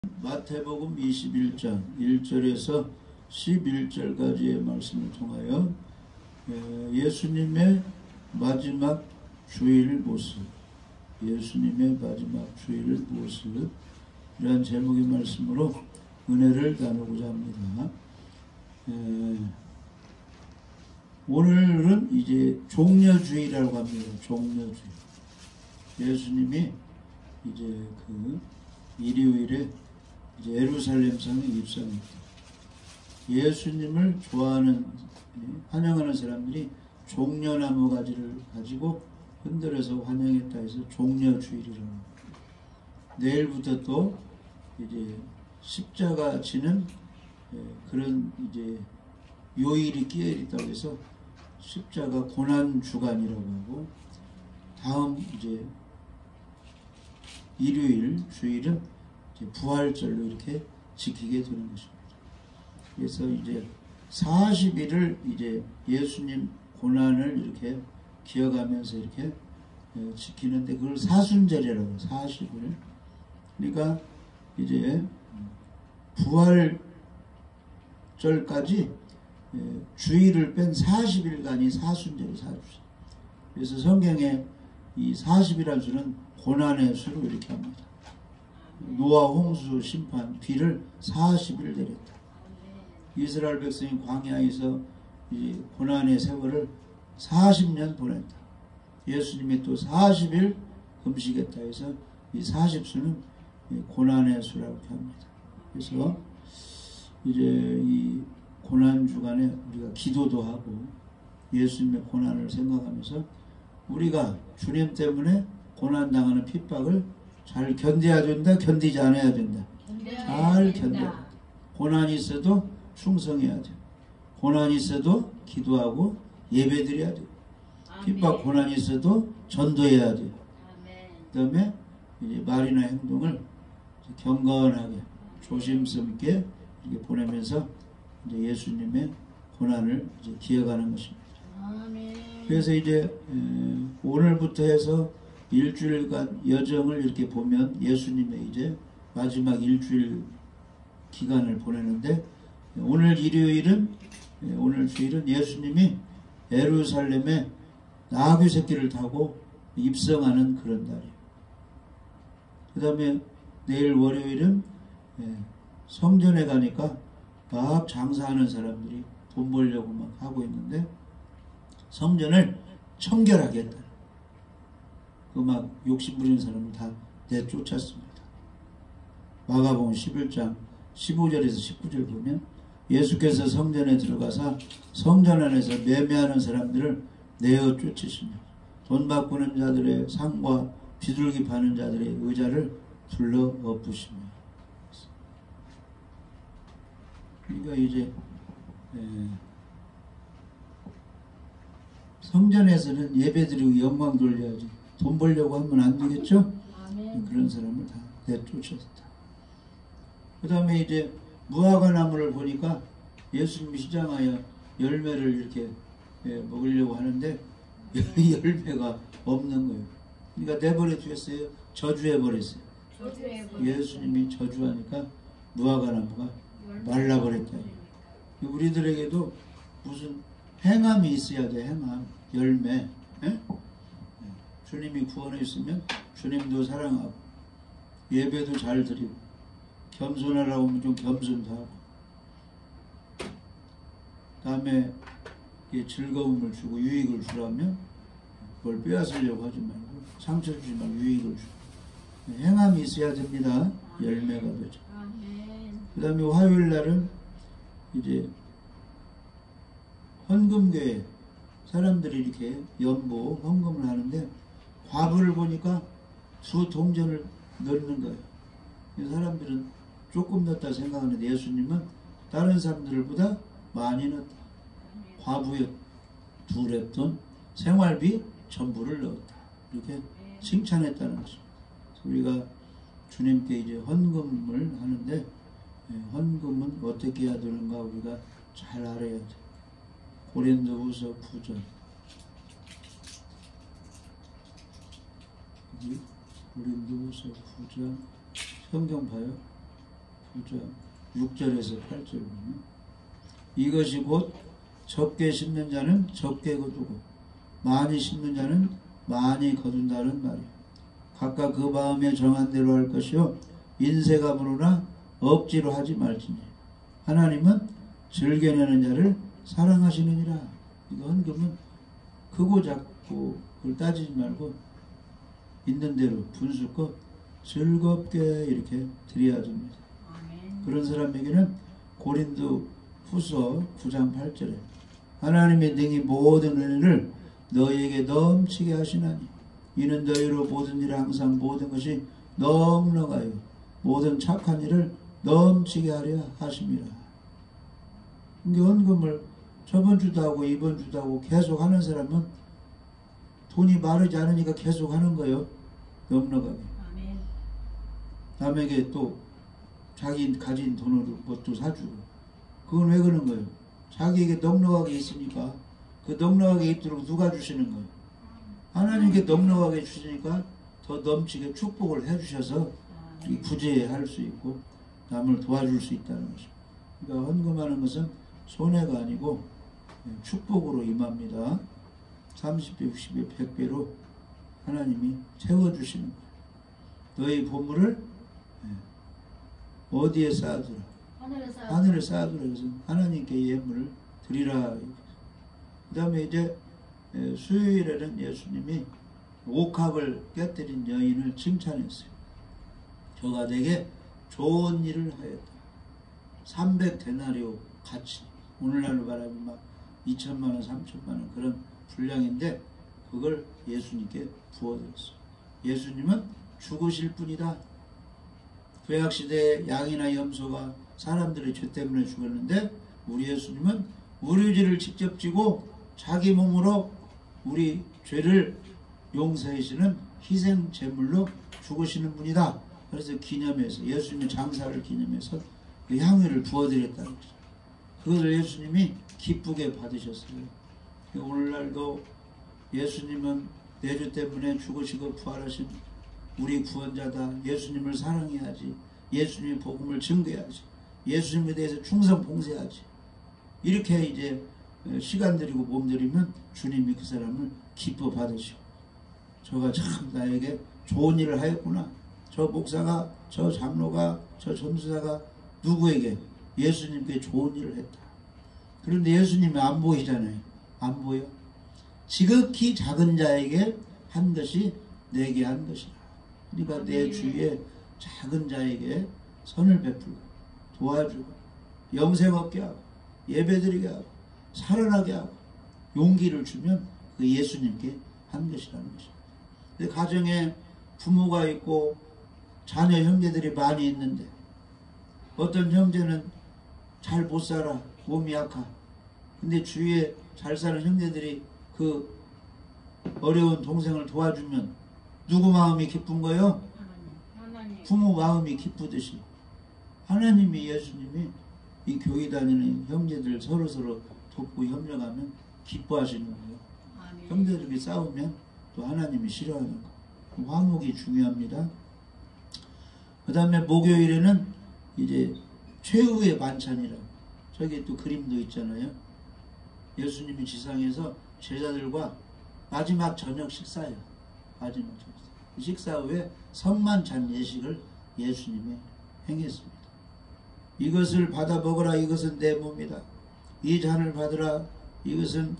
마태복음 21장 1절에서 11절까지의 말씀을 통하여 예수님의 마지막 주일 모습, 예수님의 마지막 주일 모습, 이러한 제목의 말씀으로 은혜를 나누고자 합니다. 오늘은 이제 종려주일이라고 합니다. 종려주일. 예수님이 이제 그 일요일에 이제 예루살렘 성에 입성했다. 예수님을 좋아하는, 환영하는 사람들이 종려나무 가지를 가지고 흔들어서 환영했다 해서 종려주일이라고 합니다. 내일부터 또 이제 십자가 지는 그런 이제 요일이 끼어 있다고 해서 십자가 고난 주간이라고 하고, 다음 이제 일요일 주일은 이제 부활절로 이렇게 지키게 되는 것입니다. 그래서 이제 40일을 이제 예수님 고난을 이렇게 기억하면서 이렇게 지키는데, 그걸 사순절이라고 해요. 40일. 그러니까 이제 부활절까지 주일을 뺀 40일간이 사순절이 40일. 그래서 성경에 이 40이라는 수는 고난의 수로 이렇게 합니다. 노아 홍수 심판 비를 40일 내렸다. 이스라엘 백성이 광야에서 이 고난의 세월을 40년 보냈다. 예수님이 또 40일 금식했다 해서 이 40수는 고난의 수라고 합니다. 그래서 이제 이 고난 주간에 우리가 기도도 하고 예수님의 고난을 생각하면서 우리가 주님 때문에 고난당하는 핍박을 잘 견뎌야 된다, 견디지 않아야 된다. 잘 견뎌야 된다. 고난이 있어도 충성해야 돼. 고난이 있어도 기도하고 예배드려야 돼. 핍박 고난이 있어도 전도해야 돼. 그 다음에 이제 말이나 행동을 경건하게 조심스럽게 이렇게 보내면서 이제 예수님의 고난을 이제 기억하는 것입니다. 그래서 이제 오늘부터 해서 일주일간 여정을 이렇게 보면 예수님의 이제 마지막 일주일 기간을 보내는데, 오늘 일요일은, 오늘 주일은 예수님이 예루살렘에 나귀 새끼를 타고 입성하는 그런 날이에요. 그 다음에 내일 월요일은 성전에 가니까 막 장사하는 사람들이 돈 벌려고 막 하고 있는데, 성전을 청결하겠다. 그 막 욕심 부리는 사람을 다 내쫓았습니다. 마가복음 11장 15절에서 19절 보면 예수께서 성전에 들어가서 성전 안에서 매매하는 사람들을 내어 쫓으시며 돈 바꾸는 자들의 상과 비둘기 파는 자들의 의자를 둘러 엎으시며. 그러니까 이제 성전에서는 예배드리고 영광 돌려야지 돈 벌려고 하면 안 되겠죠? 아멘. 그런 사람을 다 내쫓았다. 그 다음에 이제 무화과 나무를 보니까 예수님이 시장하여 열매를 이렇게 먹으려고 하는데 열매가 없는 거예요. 그러니까 내버려 두었어요. 저주해버렸어요. 예수님이 저주하니까 무화과 나무가 말라버렸다. 우리들에게도 무슨 행함이 있어야 돼. 행함, 열매. 주님이 구원해 있으면 주님도 사랑하고 예배도 잘 드리고 겸손하라고 하면 좀 겸손도 하고, 다음에 즐거움을 주고 유익을 주라면 그걸 빼앗으려고 하지 말고 상처 주지 말고 유익을 주고 행함이 있어야 됩니다. 열매가 되죠. 그 다음에 화요일 날은 이제 헌금교회 사람들이 이렇게 연보 헌금을 하는데, 과부를 보니까 2동전을 넣는 거예요. 사람들은 조금 넣었다 생각하는데 예수님은 다른 사람들보다 많이 넣었다. 과부의 2랩돈 생활비 전부를 넣었다. 이렇게 칭찬했다는 것입니다. 우리가 주님께 이제 헌금을 하는데, 헌금은 어떻게 해야 되는가 우리가 잘 알아야 돼. 고린도후서 9장. 고린도후서 9장 성경 봐요. 그렇죠. 6절에서 8절 보면 이것이 곧 적게 심는 자는 적게 거두고 많이 심는 자는 많이 거둔다는 말이에요. 각각 그 마음에 정한 대로 할 것이요 인색함으로나 억지로 하지 말지니 하나님은 즐겨내는 자를 사랑하시느니라. 이거 헌금은 크고 작고 그걸 따지지 말고 있는 대로 분수껏 즐겁게 이렇게 드려야 됩니다. 그런 사람에게는 고린도 후서 9장 8절에 하나님의 능히 모든 은혜를 너희에게 넘치게 하시나니 이는 너희로 모든 일을 항상 모든 것이 넉넉하여 모든 착한 일을 넘치게 하려 하심이라. 그러니까 헌금을 저번 주도 하고 이번 주도 하고 계속 하는 사람은 돈이 마르지 않으니까 계속 하는 거예요. 넉넉하게. 남에게 또 자기 가진 돈으로 뭣도 사주고. 그건 왜 그러는 거예요? 자기에게 넉넉하게 있으니까 그 넉넉하게 있도록 누가 주시는 거예요? 하나님께 넉넉하게 주시니까 더 넘치게 축복을 해주셔서 구제할 수 있고 남을 도와줄 수 있다는 것입니다. 그러니까 헌금하는 것은 손해가 아니고 축복으로 임합니다. 30배, 60배, 100배로 하나님이 채워주시는 거예요. 너희 보물을 어디에 쌓아두라? 하늘에 쌓아두라. 그래서 하나님께 예물을 드리라. 그 다음에 이제 수요일에는 예수님이 옥합을 깨뜨린 여인을 칭찬했어요. 저가 내게 좋은 일을 하였다. 300데나리오 가치. 오늘날로 말하면 막 2천만원, 3천만원 그런 분량인데 그걸 예수님께 부어드렸어요. 예수님은 죽으실 분이다. 구약시대에 양이나 염소가 사람들의 죄 때문에 죽었는데 우리 예수님은 우리 죄를 직접 지고 자기 몸으로 우리 죄를 용서하시는 희생 제물로 죽으시는 분이다. 그래서 기념해서 예수님의 장사를 기념해서 그 향유를 부어드렸다는 거죠. 그것을 예수님이 기쁘게 받으셨어요. 오늘날도 예수님은 내 죄 때문에 죽으시고 부활하신 우리 구원자다. 예수님을 사랑해야지. 예수님의 복음을 증거해야지. 예수님에 대해서 충성 봉사해야지. 이렇게 이제 시간 들이고 몸 들이면 주님이 그 사람을 기뻐 받으시고 저가 참 나에게 좋은 일을 하였구나. 저 목사가, 저 장로가, 저 전도사가 누구에게 예수님께 좋은 일을 했다. 그런데 예수님이 안 보이잖아요. 안 보여. 지극히 작은 자에게 한 것이 내게 한 것이라. 그러니까 내 주위에 작은 자에게 선을 베풀고 도와주고 영생 얻게 하고 예배드리게 하고 살아나게 하고 용기를 주면 그 예수님께 한 것이라는 것입니다. 근데 가정에 부모가 있고 자녀 형제들이 많이 있는데 어떤 형제는 잘 못 살아. 몸이 약하. 근데 주위에 잘 사는 형제들이 그 어려운 동생을 도와주면 누구 마음이 기쁜 거예요? 하나님. 부모 마음이 기쁘듯이 하나님이 예수님이 이 교회 다니는 형제들 서로서로 돕고 협력하면 기뻐하시는 거예요. 아멘. 형제들이 싸우면 또 하나님이 싫어하는 거. 화목이 중요합니다. 그 다음에 목요일에는 이제 최후의 만찬이라고 저기 또 그림도 있잖아요. 예수님이 지상에서 제자들과 마지막 저녁 식사예요. 마지막 저녁 식사 후에 성만찬 예식을 예수님이 행했습니다. 이것을 받아 먹으라. 이것은 내 몸이다. 이 잔을 받으라. 이것은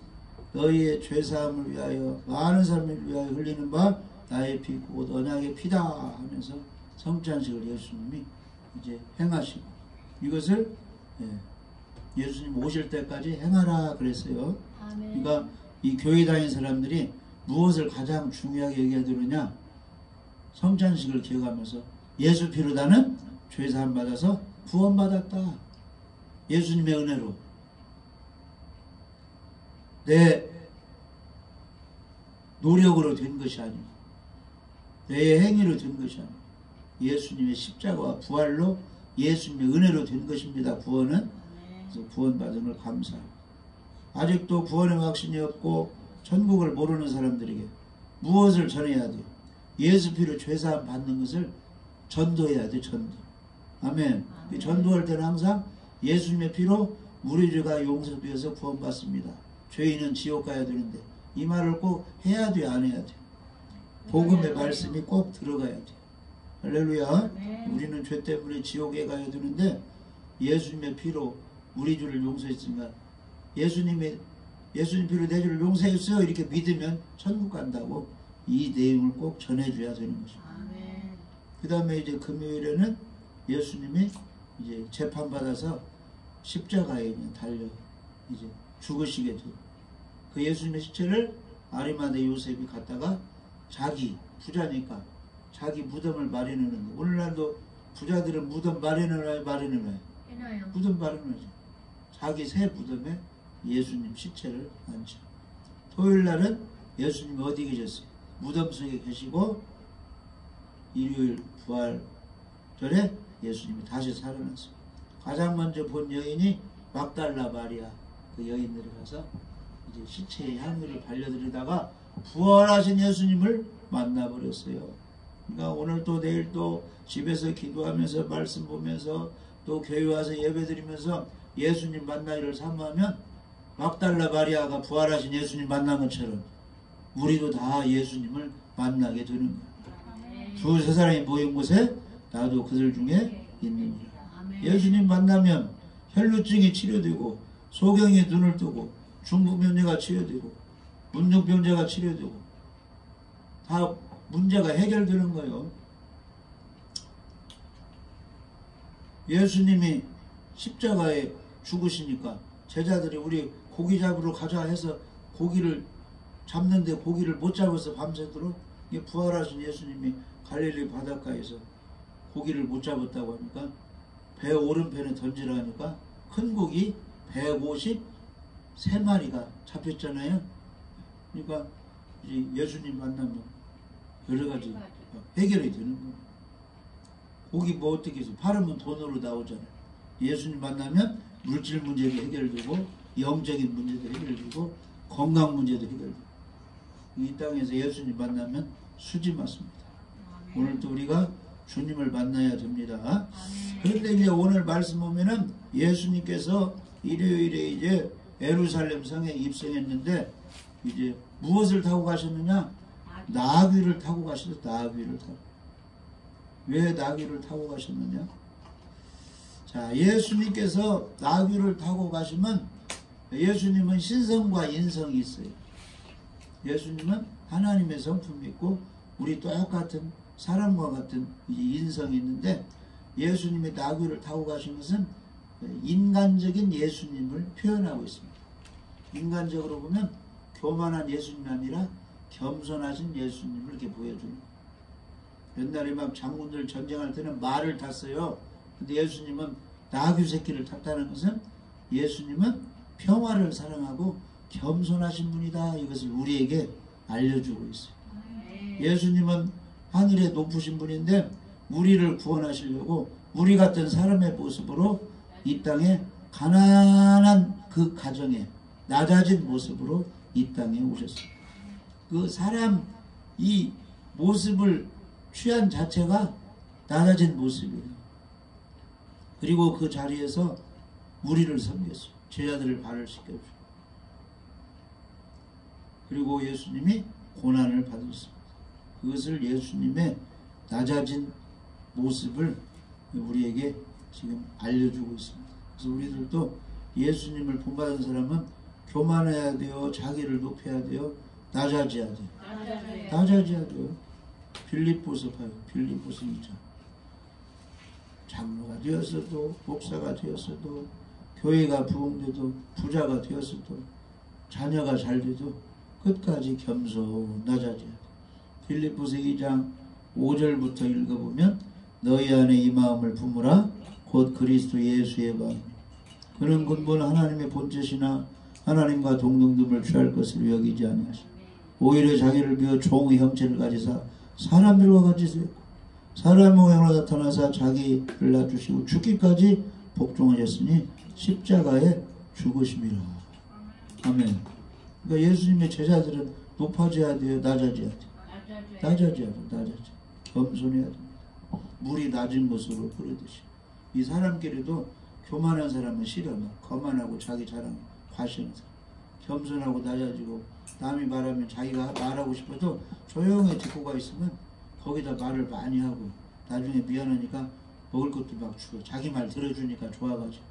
너희의 죄사함을 위하여 많은 사람을 위하여 흘리는 바 나의 피 곧 언약의 피다 하면서 성찬식을 예수님이 이제 행하시고 이것을 예수님 오실 때까지 행하라 그랬어요. 아멘. 그러니까 이 교회 다니는 사람들이 무엇을 가장 중요하게 얘기해 들으냐? 성찬식을 기억하면서 예수 피로 나는 죄사함 받아서 구원받았다. 예수님의 은혜로 내 노력으로 된 것이 아니고 내 행위로 된 것이 아니고 예수님의 십자가와 부활로 예수님의 은혜로 된 것입니다. 구원은. 그래서 구원받은 걸 감사하고 아직도 구원의 확신이 없고 천국을 모르는 사람들에게 무엇을 전해야 돼요? 예수 피로 죄사함 받는 것을 전도해야 돼. 전도. 아멘. 전도할 때는 항상 예수님의 피로 우리 죄가 용서되어서 구원받습니다. 죄인은 지옥 가야 되는데 이 말을 꼭 해야 돼, 안 해야 돼? 복음의 말씀이 꼭 들어가야 돼. 할렐루야. 우리는 죄 때문에 지옥에 가야 되는데 예수님의 피로 우리 죄를 용서했으니까 예수님 피로 내 죄를 용서했어요 이렇게 믿으면 천국 간다고 이 내용을 꼭 전해줘야 되는 것입니다. 그 다음에 이제 금요일에는 예수님이 이제 재판받아서 십자가에 달려 이제 죽으시게 돼요. 그 예수님의 시체를 아리마대 요셉이 갖다가 자기 부자니까 자기 무덤을 마련하는 거. 오늘날도 부자들은 무덤 마련을 해요. 무덤 마련하죠. 자기 새 무덤에 예수님 시체를 앉혀. 토요일날은 예수님이 어디 계셨어요? 무덤 속에 계시고 일요일 부활절에 예수님이 다시 살아났어요. 가장 먼저 본 여인이 막달라 마리아 그 여인들이 가서 이제 시체의 향유를 발려드리다가 부활하신 예수님을 만나버렸어요. 그러니까 오늘 또 내일 또 집에서 기도하면서 말씀 보면서 또 교회 와서 예배드리면서 예수님 만나기를 사모하면 막달라 마리아가 부활하신 예수님 만난 것처럼 우리도 다 예수님을 만나게 되는 거예요. 두세 사람이 모인 곳에 나도 그들 중에 있느니라. 예수님 만나면 혈루증이 치료되고 소경이 눈을 뜨고 중풍병자가 치료되고 문둥병자가 치료되고 다 문제가 해결되는 거예요. 예수님이 십자가에 죽으시니까 제자들이 우리 고기 잡으러 가자 해서 고기를 잡는데 고기를 못 잡아서 밤새도록 부활하신 예수님이 갈릴리 바닷가에서 고기를 못 잡았다고 하니까 배 오른편에 던지라 하니까 큰 고기 153마리가 잡혔잖아요. 그러니까 이제 예수님 만나면 여러 가지 해결이 되는 거예요. 고기 뭐 어떻게 해서 팔으면 돈으로 나오잖아요. 예수님 만나면 물질 문제도 해결되고 영적인 문제도 해결되고 건강 문제도 해결되고 이 땅에서 예수님 만나면 수지 맞습니다. 오늘도 우리가 주님을 만나야 됩니다. 그런데 이제 오늘 말씀 보면은 예수님께서 일요일에 이제 예루살렘 성에 입성했는데 이제 무엇을 타고 가셨느냐? 나귀를 타고 가셨어요. 나귀를 타고. 왜 나귀를 타고 가셨느냐? 자, 예수님께서 나귀를 타고 가시면 예수님은 신성과 인성이 있어요. 예수님은 하나님의 성품이 있고 우리 똑같은 사람과 같은 인성이 있는데 예수님이 나귀를 타고 가신 것은 인간적인 예수님을 표현하고 있습니다. 인간적으로 보면 교만한 예수님이 아니라 겸손하신 예수님을 이렇게 보여주는 거예요. 옛날에 막 장군들 전쟁할 때는 말을 탔어요. 근데 예수님은 나귀 새끼를 탔다는 것은 예수님은 평화를 사랑하고 겸손하신 분이다. 이것을 우리에게 알려주고 있어요. 예수님은 하늘에 높으신 분인데 우리를 구원하시려고 우리 같은 사람의 모습으로 이 땅에 가난한 그 가정에 낮아진 모습으로 이 땅에 오셨어요. 그 사람 이 모습을 취한 자체가 낮아진 모습이에요. 그리고 그 자리에서 우리를 섬겼어요. 제자들을 발을 씻겨주고 그리고 예수님이 고난을 받으셨습니다. 그것을 예수님의 낮아진 모습을 우리에게 지금 알려주고 있습니다. 그래서 우리들도 예수님을 본받은 사람은 교만해야 돼요. 자기를 높여야 돼요. 낮아져야 돼요. 낮아져야 돼요. 빌립보서 봐요. 빌립보서 2장. 장로가 되었어도 목사가 되었어도 교회가 부흥돼도 부자가 되었어도 자녀가 잘 돼도 끝까지 겸손 낮아져야 돼요. 빌립보서 2장 5절부터 읽어보면 너희 안에 이 마음을 품으라 곧 그리스도 예수의 마음 그는 근본 하나님의 본체시나 하나님과 동등됨을 취할 것을 여기지 아니하시고 오히려 자기를 비워 종의 형체를 가지사 사람들과 같이 되었고 사람 모양으로 나타나사 자기를 낮추시고 죽기까지 복종하셨으니 십자가에 죽으심이라. 아멘. 그러니까 예수님의 제자들은 높아져야 돼요? 낮아져야 돼요? 낮아져야 돼요. 낮아져. 겸손해야 됩니다. 물이 낮은 곳으로 흐르듯이. 이 사람끼리도 교만한 사람은 싫어. 막 거만하고 자기 자랑 과시하는 사람. 겸손하고 낮아지고 남이 말하면 자기가 말하고 싶어도 조용히 듣고 가 있으면 거기다 말을 많이 하고 나중에 미안하니까 먹을 것도 막 주고 자기 말 들어주니까 좋아가지고.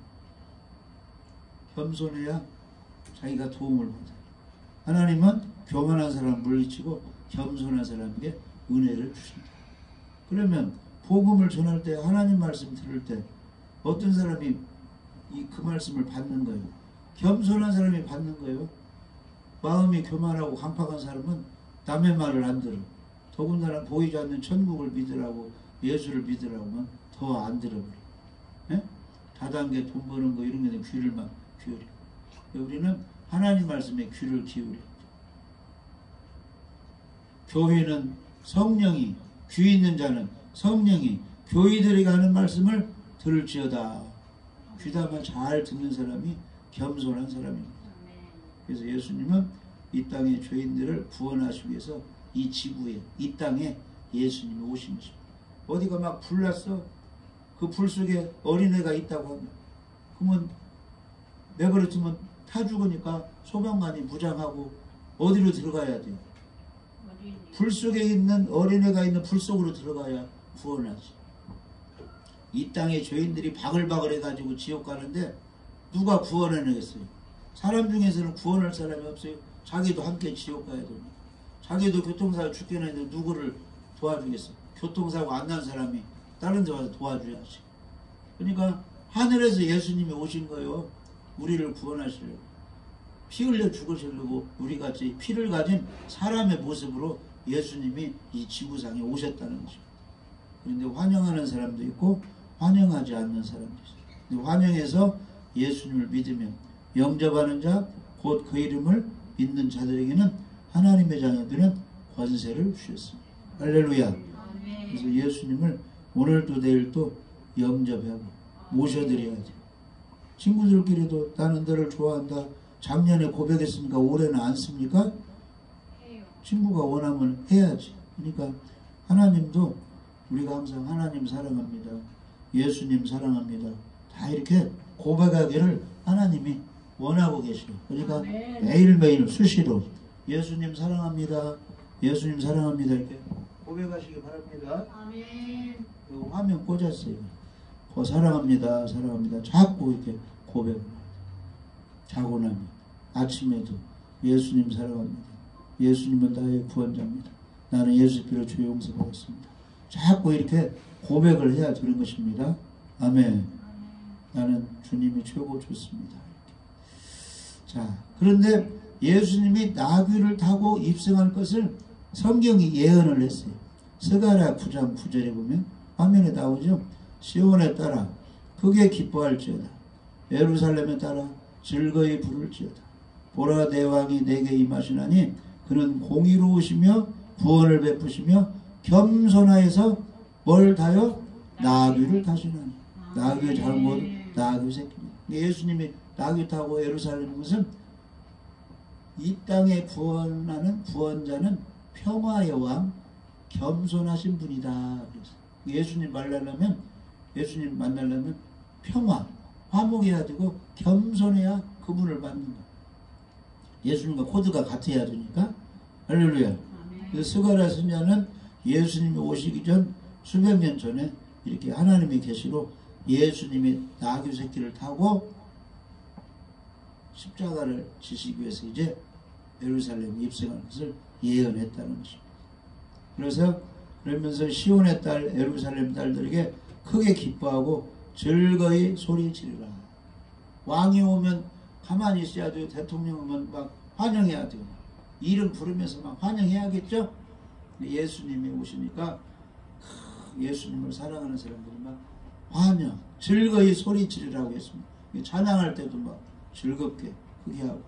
겸손해야 자기가 도움을 받아요. 하나님은 교만한 사람을 물리치고 겸손한 사람에게 은혜를 주신다. 그러면 복음을 전할 때 하나님 말씀 들을 때 어떤 사람이 그 말씀을 받는 거예요? 겸손한 사람이 받는 거예요. 마음이 교만하고 강팍한 사람은 남의 말을 안 들어. 더군다나 보이지 않는 천국을 믿으라고 예수를 믿으라고만 더 안 들어버려. 예? 다단계 돈 버는 거 이런 게 귀를 막 기울여. 우리는 하나님 말씀에 귀를 기울여. 교회는 성령이, 귀 있는 자는 성령이 교회들에게 하는 말씀을 들을지어다. 귀담아 잘 듣는 사람이 겸손한 사람입니다. 그래서 예수님은 이 땅의 죄인들을 구원하시기 위해서 이 지구에, 이 땅에 예수님이 오신 것입니다. 어디가 막 불났어? 그 불 속에 어린애가 있다고 하면 그러면 내버려두면 타 죽으니까 소방관이 무장하고 어디로 들어가야 돼요? 불 속에 있는 어린애가 있는 불 속으로 들어가야 구원하지. 이 땅의 죄인들이 바글바글 해가지고 지옥 가는데 누가 구원해내겠어요? 사람 중에서는 구원할 사람이 없어요. 자기도 함께 지옥 가야 됩니다. 자기도 교통사고 죽겠는데 누구를 도와주겠어요? 교통사고 안 난 사람이 다른 데 와서 도와줘야지. 그러니까 하늘에서 예수님이 오신 거예요. 우리를 구원하시려고. 피 흘려 죽으시려고 우리같이 피를 가진 사람의 모습으로 예수님이 이 지구상에 오셨다는 것입니다. 그런데 환영하는 사람도 있고 환영하지 않는 사람도 있어요. 환영해서 예수님을 믿으면 영접하는 자, 곧 그 이름을 믿는 자들에게는 하나님의 자녀들은 권세를 주셨습니다. 할렐루야. 그래서 예수님을 오늘도 내일도 영접하고 모셔드려야 돼요. 친구들끼리도 나는 너를 좋아한다. 작년에 고백했으니까 올해는 안 씁니까? 친구가 원하면 해야지. 그러니까 하나님도 우리가 항상 하나님 사랑합니다. 예수님 사랑합니다. 다 이렇게 고백하기를 하나님이 원하고 계셔요. 그러니까 매일매일 수시로 예수님 사랑합니다. 예수님 사랑합니다. 이렇게 고백하시기 바랍니다. 아멘. 그 화면 꽂았어요. 사랑합니다. 사랑합니다. 자꾸 이렇게 고백을 자고 나면 아침에도 예수님 사랑합니다. 예수님은 나의 구원자입니다. 나는 예수 피로 죄 용서 받았습니다. 자꾸 이렇게 고백을 해야 되는 것입니다. 아멘. 나는 주님이 최고 좋습니다. 자, 그런데 예수님이 나귀를 타고 입성할 것을 성경이 예언을 했어요. 스가랴 9장 9절에 보면 화면에 나오죠. 시온에 따라 크게 기뻐할지어다. 예루살렘에 따라 즐거이 부를지어다. 보라 내 왕이 내게 임하시나니 그는 공의로우시며 구원을 베푸시며 겸손하여서 뭘 타요? 나귀를 타시나니. 나귀의 잘못 나귀 새끼입니다. 예수님이 나귀 타고 예루살렘 것은 이 땅에 구원하는 구원자는 평화의 왕 겸손하신 분이다. 그래서 예수님 만나려면 평화, 화목해야 되고 겸손해야 그분을 만는 거야. 예수님과 코드가 같아야 되니까. 할렐루야. 그래서 스가랴 선지자는 예수님이 오시기 전 수백 년 전에 이렇게 하나님의 계시로 예수님이 나귀 새끼를 타고 십자가를 지시기 위해서 이제 예루살렘에 입성할 것을 예언했다는 것입니다. 그러면서 시온의 딸 예루살렘 딸들에게 크게 기뻐하고 즐거이 소리 지르라. 왕이 오면 가만히 있어야 돼요. 대통령 오면 막 환영해야 돼요. 이름 부르면서 막 환영해야겠죠. 예수님이 오시니까 예수님을 사랑하는 사람들이 막 환영, 즐거이 소리 지르라고 했습니다. 찬양할 때도 막 즐겁게 크게 하고,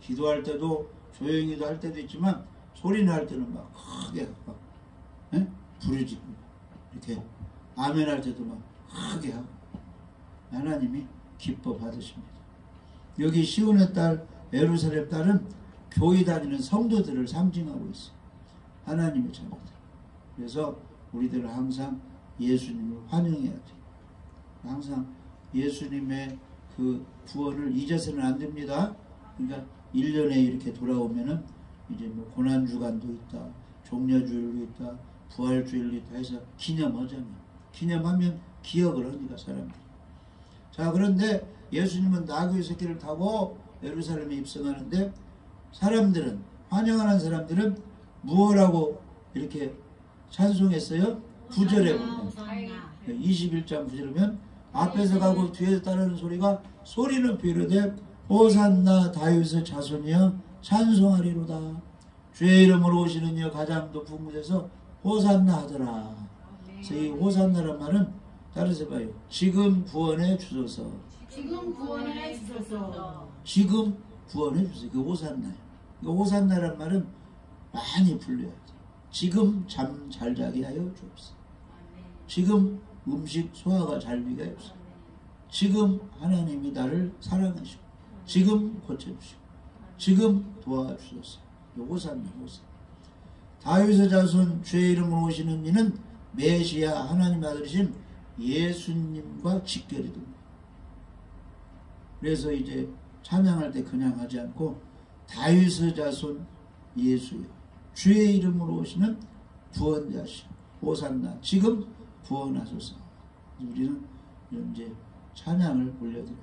기도할 때도 조용히도 할 때도 있지만 소리는 할 때는 막 크게 막 부르짖고 이렇게 아멘 할 때도 막 크게 하고 하나님이 기뻐 받으십니다. 여기 시온의 딸 예루살렘 딸은 교회 다니는 성도들을 상징하고 있어요. 하나님의 자녀들. 그래서 우리들은 항상 예수님을 환영해야 돼요. 항상 예수님의 그 구원을 잊어서는 안 됩니다. 그러니까 1년에 이렇게 돌아오면은 이제 뭐 고난주간도 있다, 종려주일도 있다, 부활주일도 있다 해서 기념하잖아요. 기념하면 기억을 합니다, 사람들이. 자, 그런데 예수님은 나귀의 새끼를 타고 예루살렘에 입성하는데 사람들은, 환영하는 사람들은 무엇라고 이렇게 찬송했어요? 9절에 보면 21장 9절에 보면 앞에서 가고 뒤에서 따르는 소리가 소리는 높이 이르되 호산나 다윗의 자손이여 찬송하리로다. 주의 이름으로 오시는 이여 가장 높은 곳에서 호산나 하더라. 그래서 이 호산나란 말은 따라서 봐요. 지금 구원해 주소서. 지금 구원해 주소서. 지금 구원해 주소서. 그 호산나예요. 그 호산나란 말은 많이 불려야 돼. 지금 잠 잘 자게 하여 주옵소서. 지금 음식 소화가 잘 되게 하여 주옵소서. 지금 하나님이 나를 사랑하시고 지금 고쳐주시고 지금 도와주소서. 호산나, 호산나. 다윗의 자손 주의 이름으로 오시는 이는 메시아 하나님의 아들이신 예수님과 직결이 됩니다. 그래서 이제 찬양할 때 그냥 하지 않고 다윗의 자손 예수여 주의 이름으로 오시는 구원자시여 호산나 지금 구원하소서. 우리는 이제 찬양을 올려드려야 돼요.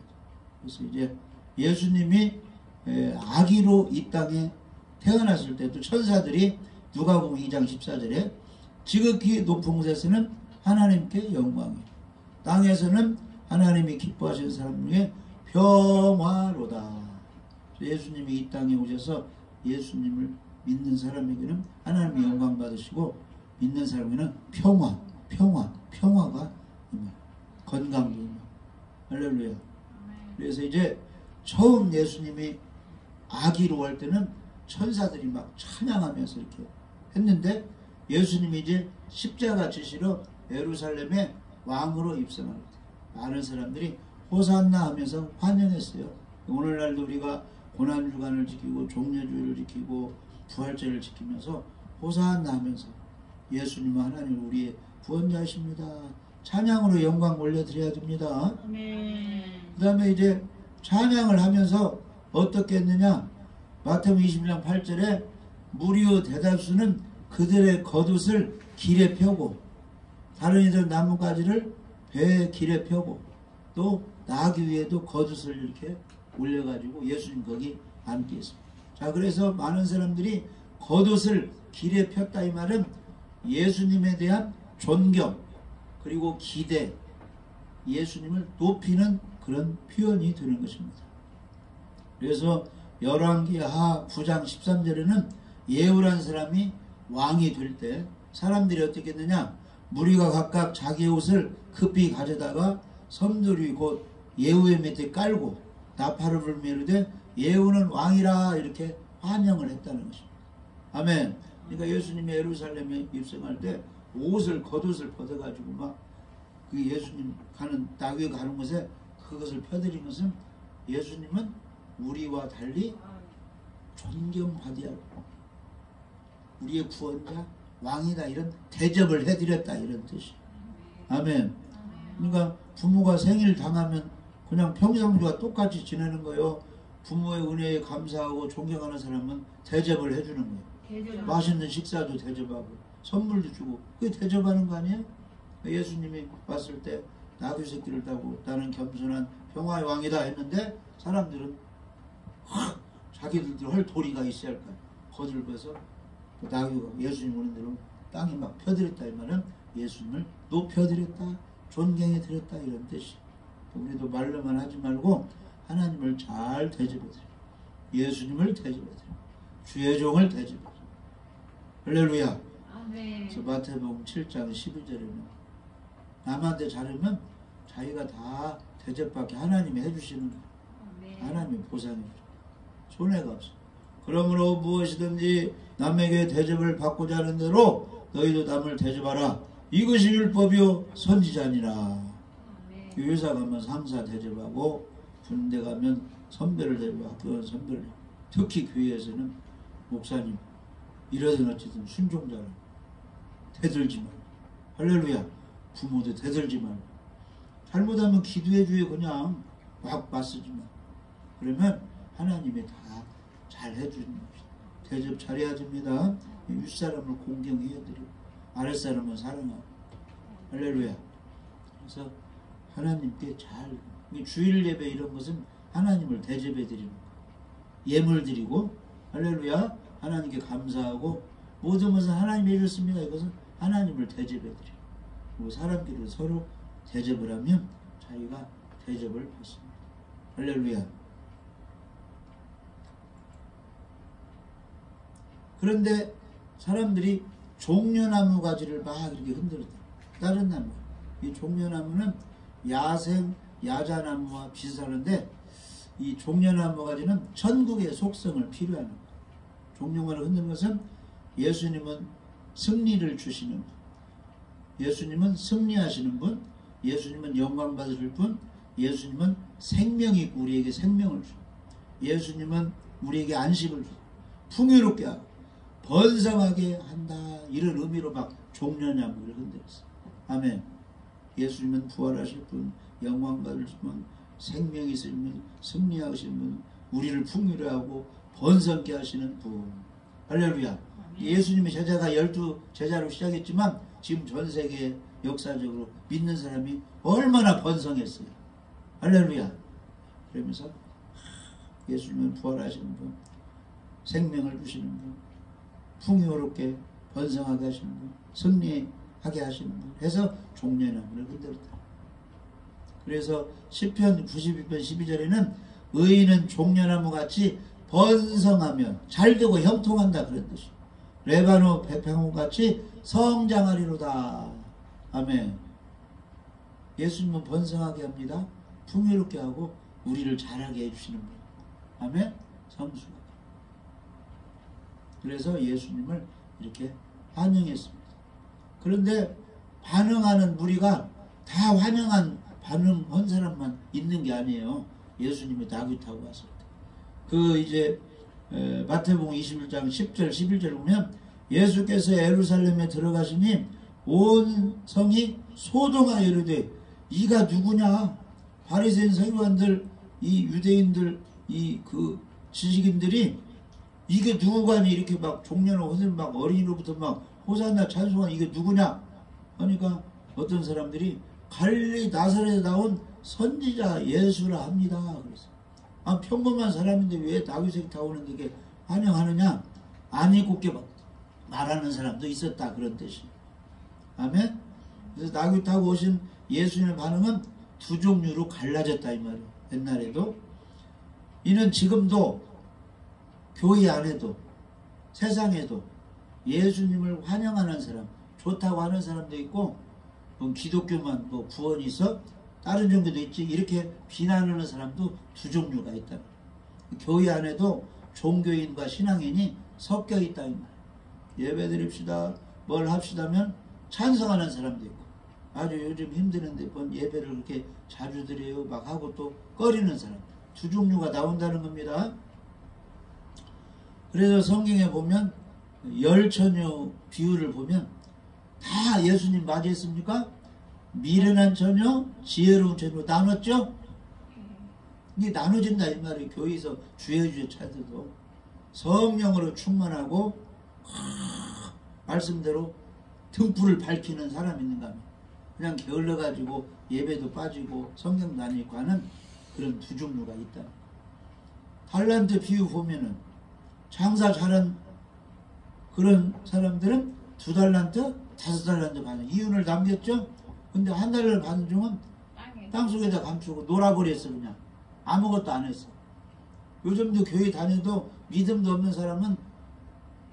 그래서 이제 예수님이 아기로 이 땅에 태어났을 때도 천사들이 누가복음 2장 14절에 지극히 높은 곳에서는 하나님께 영광이 땅에서는 하나님이 기뻐하시는 사람 중에 평화로다. 예수님이 이 땅에 오셔서 예수님을 믿는 사람에게는 하나님의 영광 받으시고 믿는 사람에게는 평화가 건강도 할렐루야. 그래서 이제 처음 예수님이 아기로 올 때는 천사들이 막 찬양하면서 이렇게 했는데 예수님이 이제 십자가 지시러 예루살렘에 왕으로 입성합니다. 많은 사람들이 호산나 하면서 환영했어요. 오늘날도 우리가 고난주간을 지키고 종려주일을 지키고 부활절을 지키면서 호산나 하면서 예수님은 하나님 우리의 구원자이십니다. 찬양으로 영광 올려드려야 됩니다. 그 다음에 이제 찬양을 하면서 어떻게 했느냐. 마태복음 21장 8절에 무리의 대다수는 그들의 겉옷을 길에 펴고 다른 이들 나뭇가지를 배에 길에 펴고 또 나귀 위에도 겉옷을 이렇게 올려가지고 예수님 거기 앉게 했습니다. 자, 그래서 많은 사람들이 겉옷을 길에 폈다 이 말은 예수님에 대한 존경 그리고 기대, 예수님을 높이는 그런 표현이 되는 것입니다. 그래서 열왕기하 9장 13절에는 예후란 사람이 왕이 될 때 사람들이 어떻게 했느냐. 무리가 각각 자기 옷을 급히 가져다가 섬돌이 곧 예후의 밑에 깔고 나팔을 불며 이르되 예후는 왕이라 이렇게 환영을 했다는 것입니다. 아멘. 그러니까 예수님이 예루살렘에 입성할 때 옷을 겉옷을 벗어가지고 막 그 예수님 가는 나귀 가는 곳에 그것을 펴드린 것은 예수님은 우리와 달리 존경받아야 하고 우리의 구원자 왕이다 이런 대접을 해드렸다 이런 뜻이에요. 아멘. 그러니까 부모가 생일 당하면 그냥 평상시와 똑같이 지내는 거예요. 부모의 은혜에 감사하고 존경하는 사람은 대접을 해주는 거예요. 맛있는 식사도 대접하고 선물도 주고 그게 대접하는 거 아니에요? 예수님이 왔을 때 나귀 새끼를 타고 나는 겸손한 평화의 왕이다 했는데 사람들은 자기들도 할 도리가 있어야 할 거야. 겉을 벗어 나귀가 예수님 오는 대로 땅에 막 펴드렸다 이 말은 예수님을 높여드렸다 존경해드렸다 이런 뜻이. 우리도 말로만 하지 말고 하나님을 잘 대접해드려. 예수님을 대접해드려. 주의 종을 대접해드려. 할렐루야. 그래서 마태복음 7장 12절에는 남한테 잘하면 자기가 다 대접받게 하나님이 해주시는 거예요. 하나님이 보상해줘요. 손해가 없어. 그러므로 무엇이든지 남에게 대접을 받고자 하는 대로 너희도 남을 대접하라. 이것이 율법이요 선지자니라. 회사 가면 상사 대접하고 군대 가면 선배를 대접하고 학교 가면 선배를 특히 교회에서는 목사님 이러든 어쨌든 순종자라 대들지 말고 할렐루야. 부모도 대들지 말고 잘못하면 기도해 주에 그냥 막 맞서지만 그러면 하나님이 다 잘 해주는 것입니다. 대접 잘해야 됩니다. 윗사람을 공경해야 드리고 아랫사람은 사랑하고 할렐루야. 그래서 하나님께 잘 주일 예배 이런 것은 하나님을 대접해 드리는 거 예물 드리고 할렐루야 하나님께 감사하고 모든 것은 하나님이 해줬습니다. 이것은 하나님을 대접해 드리고 그리고 사람끼리 서로 대접을 하면 자기가 대접을 받습니다. 할렐루야. 그런데 사람들이 종려나무 가지를 막 이렇게 흔들었다. 다른 나무. 이 종려나무는 야생 야자나무와 비슷하는데 이 종려나무 가지는 천국의 속성을 필요하는 거예요. 종려나무를 흔드는 것은 예수님은 승리를 주시는 분, 예수님은 승리하시는 분, 예수님은 영광 받으실 분, 예수님은 생명이 있고 우리에게 생명을 주고 예수님은 우리에게 안식을 주고 풍요롭게 하고 번성하게 한다 이런 의미로 막 종려나무를 흔들었어요. 아멘. 예수님은 부활하실 분, 영광 받으실 분, 생명이 있으신 분, 승리하신 분, 우리를 풍요롭게 하고 번성케 하시는 분. 할렐루야. 예수님의 제자가 12제자로 시작했지만 지금 전 세계 역사적으로 믿는 사람이 얼마나 번성했어요. 할렐루야. 그러면서 예수님은 부활하시는 분, 생명을 주시는 분, 풍요롭게 번성하게 하시는 분, 승리하게 하시는 분 해서 종려나무를 흔들었다. 그래서 시편 92편 12절에는 의인은 종려나무 같이 번성하며 잘되고 형통한다 그런 뜻이에요. 레바노 백향목 같이 성장하리로다. 아멘. 예수님은 번성하게 합니다. 풍요롭게 하고 우리를 자라게 해주시는 분. 아멘. 성수가. 그래서 예수님을 이렇게 환영했습니다. 그런데 반응하는 무리가 다 반응한 사람만 있는 게 아니에요. 예수님이 나귀 타고 왔을 때. 그 이제 마태복음 21장 10절 11절 보면 예수께서 예루살렘에 들어가시니 온 성이 소동하여 이르되 이가 누구냐? 바리새인 서기관들 이 유대인들 이 그 지식인들이 이게 누구가니 이렇게 막 종려놓고 선생님 막 어린이로부터 막 호산나 찬송한 이게 누구냐? 그러니까 어떤 사람들이 갈릴리 나사렛에 나온 선지자 예수라 합니다. 그래서 아 평범한 사람인데 왜 나귀새끼 타오는데 이게 환영하느냐? 아니 곱게 말하는 사람도 있었다 그런 뜻이에요. 아멘. 그래서 나귀 타고 오신 예수님의 반응은 두 종류로 갈라졌다 이 말이에요. 옛날에도 이는 지금도 교회 안에도 세상에도 예수님을 환영하는 사람 좋다고 하는 사람도 있고 기독교만 뭐 구원이 있어 다른 종교도 있지 이렇게 비난하는 사람도 두 종류가 있다. 교회 안에도 종교인과 신앙인이 섞여 있다 이 말이에요. 예배 드립시다 뭘 합시다면 찬성하는 사람도 있고 아주 요즘 힘드는데 뭔 예배를 그렇게 자주 드려요 막 하고 또 꺼리는 사람 두 종류가 나온다는 겁니다. 그래서 성경에 보면 열처녀 비유를 보면 다 예수님 맞이했습니까? 미련한 처녀, 지혜로운 처녀 나눴죠? 이게 나눠진다 이 말이에요. 교회에서 주여 찾아도 성령으로 충만하고 말씀대로 등불을 밝히는 사람 있는가 하면 그냥 게을러가지고 예배도 빠지고 성경도 안 읽고 하는 그런 두 종류가 있다. 달란트 비유 보면은 장사 잘한 그런 사람들은 2달란트, 5달란트 받는 이윤을 남겼죠. 근데 한 달을 받은 종은 땅속에다 감추고 놀아버렸어. 그냥 아무것도 안 했어. 요즘도 교회 다녀도 믿음도 없는 사람은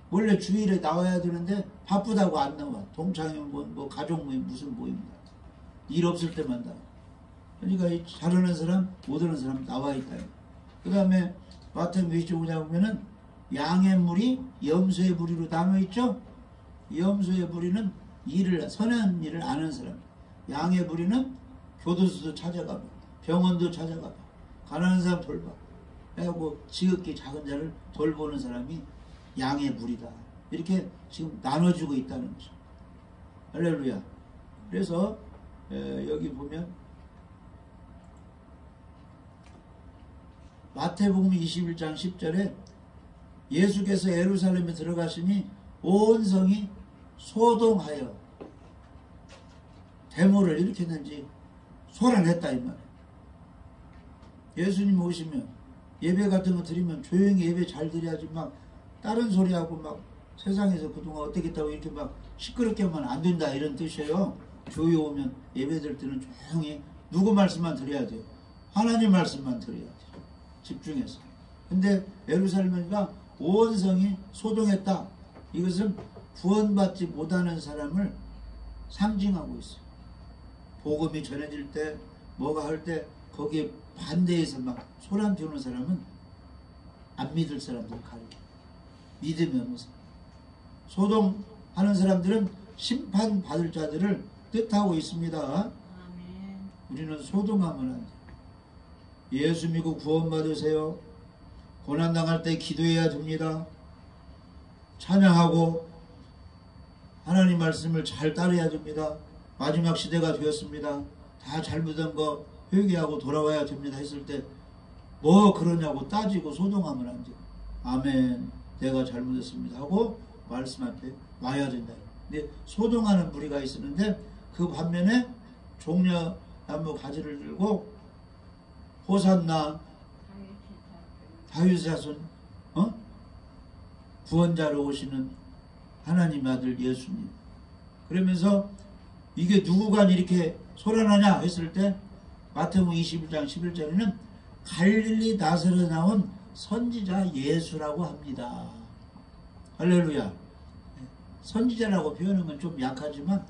원래 주일에 나와야 되는데 바쁘다고 안 나와. 동창회면 뭐 가족 모임 무슨 모임이다. 일 없을 때만 나와. 그러니까 잘하는 사람 못 하는 사람 나와 있다. 그 다음에 마태복음 25장 보면은 양의 무리, 염소의 무리로 나눠있죠? 염소의 무리는 선한 일을 아는 사람. 양의 무리는 교도소도 찾아가고 병원도 찾아가고 가난한 사람 돌봐. 그래갖고 지극히 작은 자를 돌보는 사람이 양의 무리다. 이렇게 지금 나눠주고 있다는 거죠. 할렐루야. 그래서 여기 보면 마태복음 21장 10절에 예수께서 예루살렘에 들어가시니 온 성이 소동하여 데모를 일으켰는지 소란했다 이 말이에요. 예수님 오시면 예배 같은 거 드리면 조용히 예배 잘 드려야지 막 다른 소리하고 막 세상에서 그동안 어떻게 했다고 이렇게 막 시끄럽게 하면 안 된다 이런 뜻이에요. 교회 오면 예배 드릴 때는 조용히 누구 말씀만 드려야 돼요. 하나님 말씀만 드려야 돼요. 집중해서. 근데 예루살렘이가 온 성이 소동했다. 이것은 구원받지 못하는 사람을 상징하고 있어요. 복음이 전해질 때 뭐가 할 때 거기에 반대해서 막 소란 피우는 사람은 안 믿을 사람들 가리켜. 믿음이 없는 사람. 소동하는 사람들은 심판받을 자들을 뜻하고 있습니다. 아멘. 우리는 소동하면 안 돼. 예수 믿고 구원받으세요. 고난당할 때 기도해야 됩니다. 찬양하고 하나님 말씀을 잘 따라야 됩니다. 마지막 시대가 되었습니다. 다 잘못한 거 회개하고 돌아와야 됩니다 했을 때 뭐 그러냐고 따지고 소동하면 안 돼요. 아멘, 내가 잘못했습니다 하고 말씀 앞에 와야 된다. 근데 소동하는 무리가 있었는데 그 반면에 종려나무 가지를 들고 호산나 다윗의 자손 구원자로 오시는 하나님 아들 예수님. 그러면서 이게 누구가 이렇게 소란하냐 했을 때 마태복음 21장 11절에는 갈릴리 나사렛에 나온 선지자 예수라고 합니다. 할렐루야. 선지자라고 표현하는 건 좀 약하지만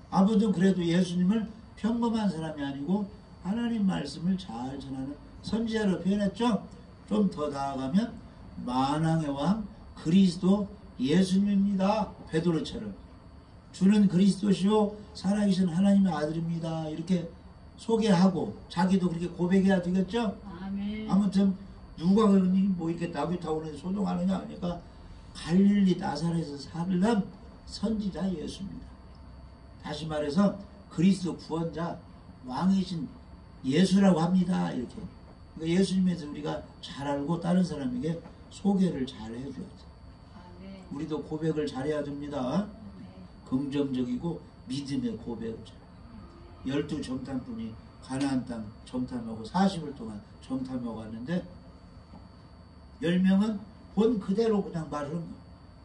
아무튼 그래도 예수님을 평범한 사람이 아니고 하나님 말씀을 잘 전하는 선지자로 표현했죠. 좀 더 나아가면 만왕의 왕 그리스도 예수님입니다. 베드로처럼 주는 그리스도시요 살아계신 하나님의 아들입니다. 이렇게 소개하고 자기도 그렇게 고백해야 되겠죠. 아멘. 아무튼 누가 그러니 뭐 이렇게 나귀 타고 소동하느냐 하니까 갈릴리 나사렛에서 살던 선지자 예수입니다. 다시 말해서 그리스도 구원자 왕이신 예수라고 합니다. 이렇게. 그러니까 예수님에서 우리가 잘 알고 다른 사람에게 소개를 잘 해줘야 돼. 아멘. 우리도 고백을 잘해야 됩니다. 아멘. 긍정적이고 믿음의 고백을 잘. 12 정탐꾼이 가나안 땅 정탐하고 40일 동안 정탐하고 왔는데 10명은 본 그대로 그냥 말하는 거야.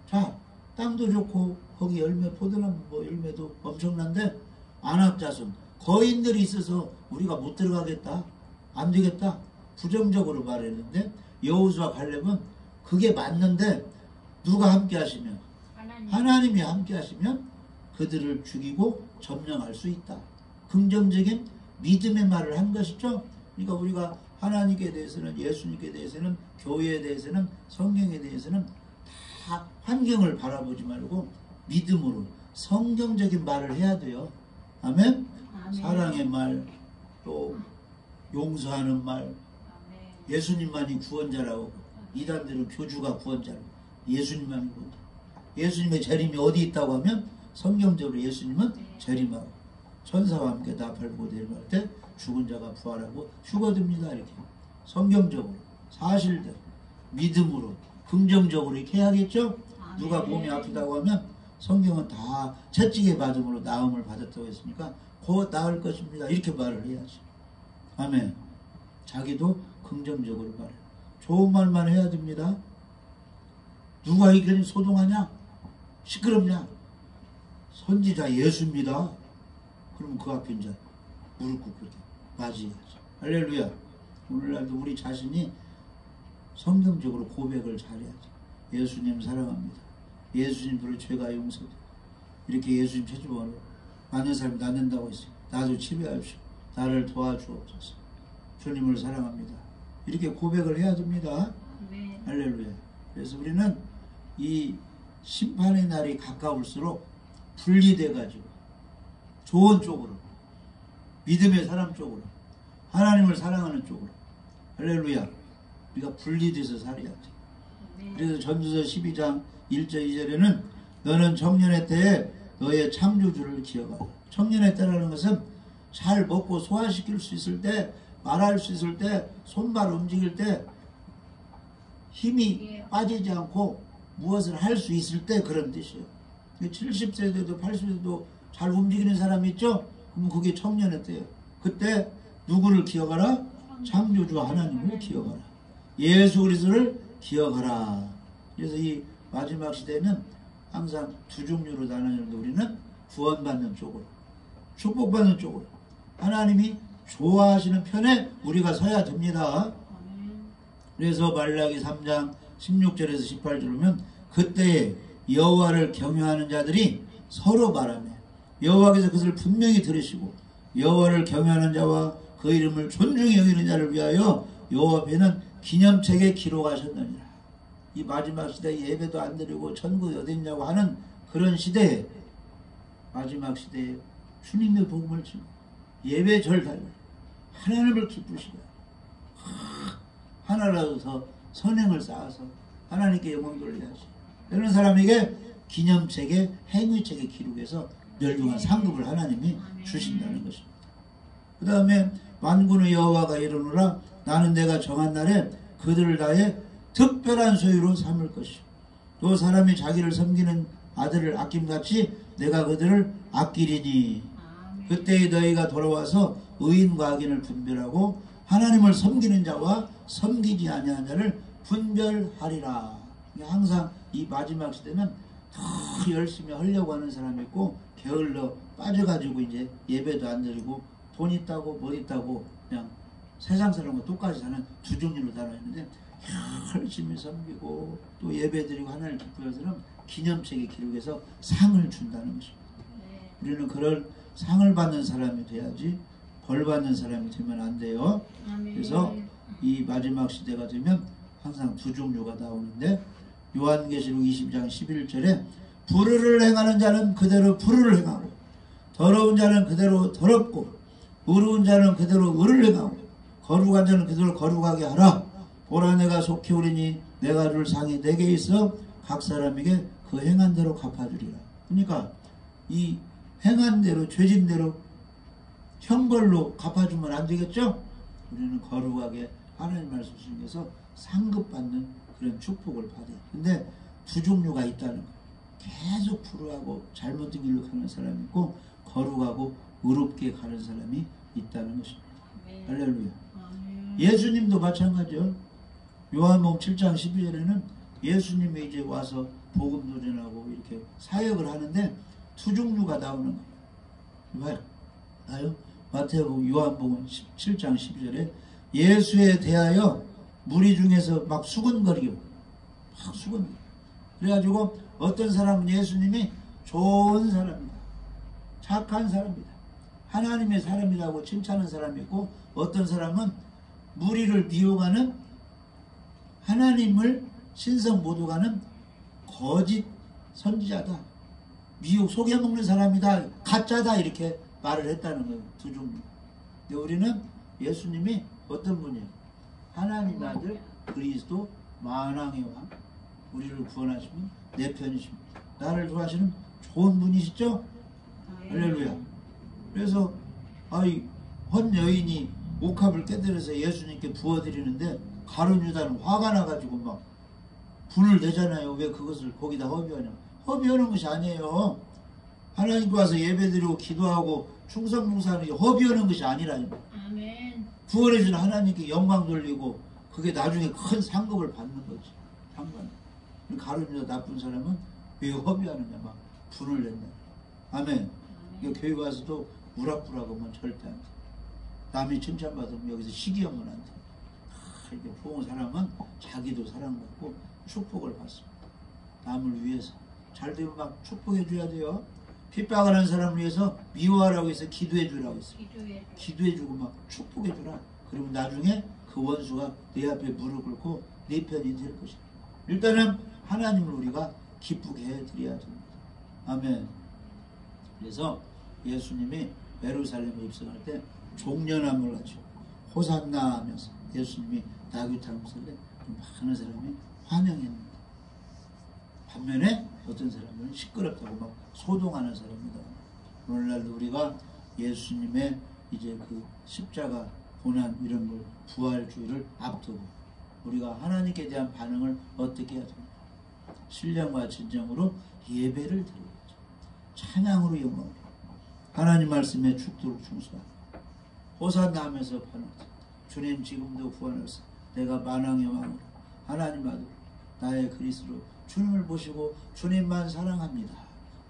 자, 땅도 좋고 거기 열매 포도나무 뭐 열매도 엄청난데 안악자손 거인들이 있어서 우리가 못 들어가겠다. 안 되겠다. 부정적으로 말했는데 여호수아 갈렙은 그게 맞는데 누가 함께 하시면 하나님이 함께 하시면 그들을 죽이고 점령할 수 있다. 긍정적인 믿음의 말을 한 것이죠. 그러니까 우리가 하나님께 대해서는 예수님께 대해서는 교회에 대해서는 성경에 대해서는 다 환경을 바라보지 말고 믿음으로 성경적인 말을 해야 돼요. 아멘? 아멘. 사랑의 말, 또 용서하는 말, 아멘. 예수님만이 구원자라고 이단들은 교주가 구원자라고 예수님만이 구원자. 예수님의 재림이 어디 있다고 하면 성경적으로 예수님은 재림하고 천사와 함께 나팔 불고 내려갈 때 죽은 자가 부활하고 휴거됩니다. 이렇게 성경적으로 사실대로 믿음으로 긍정적으로 이렇게 해야겠죠. 누가 몸이 아프다고 하면 성경은 다 채찍의 맞음으로 나음을 받았다고 했으니까 곧 나을 것입니다. 이렇게 말을 해야지. 아멘. 자기도 긍정적으로 말해. 좋은 말만 해야 됩니다. 누가 이렇게 소동하냐? 시끄럽냐? 선지자 예수입니다. 그러면 그 앞에 이제 무릎 꿇고 이렇게 맞이해야지. 할렐루야. 오늘날도 우리 자신이 성경적으로 고백을 잘해야지. 예수님 사랑합니다. 예수님으로 죄가 용서돼. 이렇게 예수님 찾아보면 많은 사람이 낫는다고 했어요. 나도 치료하십시오. 나를 도와주옵소서. 주님을 사랑합니다. 이렇게 고백을 해야 됩니다. 아멘. 할렐루야. 그래서 우리는 이 심판의 날이 가까울수록 분리돼가지고 좋은 쪽으로 믿음의 사람 쪽으로 하나님을 사랑하는 쪽으로 할렐루야. 우리가 분리돼서 살아야지. 그래서 전도서 12장 1절 2절에는 너는 청년의 때에 너의 창조주를 기억하라. 청년의 때라는 것은 잘 먹고 소화시킬 수 있을 때 말할 수 있을 때 손발 움직일 때 힘이 빠지지 않고 무엇을 할 수 있을 때 그런 뜻이에요. 70세대도 80세대도 잘 움직이는 사람이 있죠? 그럼 그게 청년의 때예요. 그때 누구를 기억하라? 창조주 하나님을 기억하라. 예수 그리스도를 기억하라. 그래서 이 마지막 시대는 항상 두 종류로 나눠지는데 우리는 구원받는 쪽으로, 축복받는 쪽으로 하나님이 좋아하시는 편에 우리가 서야 됩니다. 그래서 말라기 3장 16절에서 18절 보면 그때에 여호와를 경외하는 자들이 서로 말하며 여호와께서 그것을 분명히 들으시고 여호와를 경외하는 자와 그 이름을 존중히 여기는 자를 위하여 여호와 앞에는 기념책에 기록하셨느니라. 이 마지막 시대에 예배도 안 드리고 천국이 어디 있냐고 하는 그런 시대에 마지막 시대에 주님의 복음을 주고 예배절 달려 하나님을 기쁘시게 하나라도 더 선행을 쌓아서 하나님께 영광 돌려야지. 이런 사람에게 기념책에 행위책에 기록해서 멸중한 상급을 하나님이 주신다는 것입니다. 그 다음에 만군의 여호와가 이르노라 나는 내가 정한 날에 그들을 다해 특별한 소유로 삼을 것이요 또 사람이 자기를 섬기는 아들을 아낌같이 내가 그들을 아끼리니 그때에 너희가 돌아와서 의인과 악인을 분별하고 하나님을 섬기는 자와 섬기지 아니하는 자를 분별하리라. 항상 이 마지막 시대는 더 열심히 하려고 하는 사람이 있고 게을러 빠져가지고 이제 예배도 안 드리고 돈 있다고 뭐 있다고 그냥 세상 사람과 똑같이 사는 두 종류로 나눠있는데 열심히 섬기고 또 예배 드리고 하나님을 기쁘해서는 기념책에 기록해서 상을 준다는 것입니다. 우리는 그런 상을 받는 사람이 돼야지 벌 받는 사람이 되면 안 돼요. 그래서 이 마지막 시대가 되면 항상 두 종류가 나오는데 요한계시록 20장 11절에 불의를 행하는 자는 그대로 불의를 행하고 더러운 자는 그대로 더럽고 의로운 자는 그대로 의를 행하고 거룩한 자는 그대로 거룩하게 하라. 보라 내가 속히 오리니 내가 줄 상이 내게 있어 각 사람에게 그 행한 대로 갚아주리라. 그러니까 이 행한 대로 죄진 대로 형벌로 갚아주면 안 되겠죠? 우리는 거룩하게 하나님 말씀 중에서 상급받는 그런 축복을 받아요. 근데 두 종류가 있다는 거예요. 계속 불의하고 잘못된 길로 가는 사람이 있고 거룩하고 의롭게 가는 사람이 있다는 것입니다. 할렐루야. 예수님도 마찬가지요. 요한복음 7장 12절에는 예수님이 이제 와서 복음도 전하고 이렇게 사역을 하는데 두 종류가 나오는 거예요. 봐요. 마태복음 요한복음 7장 12절에 예수에 대하여 무리 중에서 막 수근거리고 막 수근거리고 그래가지고 어떤 사람은 예수님이 좋은 사람이다 착한 사람이다 하나님의 사람이라고 칭찬하는 사람이 있고 어떤 사람은 무리를 미혹하는 하나님을 신성 모독하는 거짓 선지자다 미혹 속여먹는 사람이다 가짜다 이렇게 말을 했다는 거예요. 두 종류. 근데 우리는 예수님이 어떤 분이에요? 하나님 아들 그리스도 만왕의 왕 우리를 구원하시면 내 편이십니다. 나를 좋아하시는 좋은 분이시죠? 할렐루야. 그래서 헌 여인이 옥합을 깨뜨려서 예수님께 부어드리는데 가룟 유다는 화가 나가지고 막 분을 내잖아요. 왜 그것을 거기다 허비하냐. 허비하는 것이 아니에요. 하나님께 와서 예배드리고 기도하고 충성봉사하는 게 허비하는 것이 아니라니까. 아멘. 구원해주는 하나님께 영광 돌리고 그게 나중에 큰 상급을 받는 거지. 상관. 가룟유다 나쁜 사람은 왜 허비하느냐 막 분을 낸다. 아멘. 그러니까 교회 와서도 우락부락하면 절대 안 돼. 남이 칭찬받으면 여기서 시기하면 안 돼. 이렇게 부은 사람은 자기도 사랑받고 축복을 받습니다. 남을 위해서. 잘 되면 막 축복해 줘야 돼요. 핍박을 하는 사람을 위해서 미워하라고 해서 기도해 주라고 했어요. 기도해 주고 막 축복해 주라. 그리고 나중에 그 원수가 내 앞에 무릎 꿇고 내 편이 될 것이다. 일단은 하나님을 우리가 기쁘게 해드려야 됩니다. 아멘. 그래서 예수님이 예루살렘에 입성할 때 종려나무를 가지고 호산나 하면서 예수님이 나귀타는 것을 많은 사람이 환영했는데 반면에 어떤 사람은 시끄럽다고 막 소동하는 사람이다. 오늘날도 우리가 예수님의 이제 그 십자가 고난 이런 걸 부활주의를 앞두고 우리가 하나님께 대한 반응을 어떻게 해야 됩니까? 신령과 진정으로 예배를 드려야죠. 찬양으로 영광을 하나님 말씀에 죽도록 충성하고 호산나 하면서 반응하자. 주님 지금도 구원하사 내가 만왕의 왕으로 하나님 아들 나의 그리스도로 주님을 보시고 주님만 사랑합니다.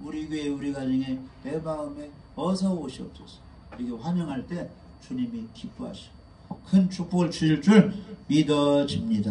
우리 교회 우리 가정에 내 마음에 어서 오시옵소서. 이렇게 환영할 때 주님이 기뻐하시고 큰 축복을 주실 줄 믿어집니다.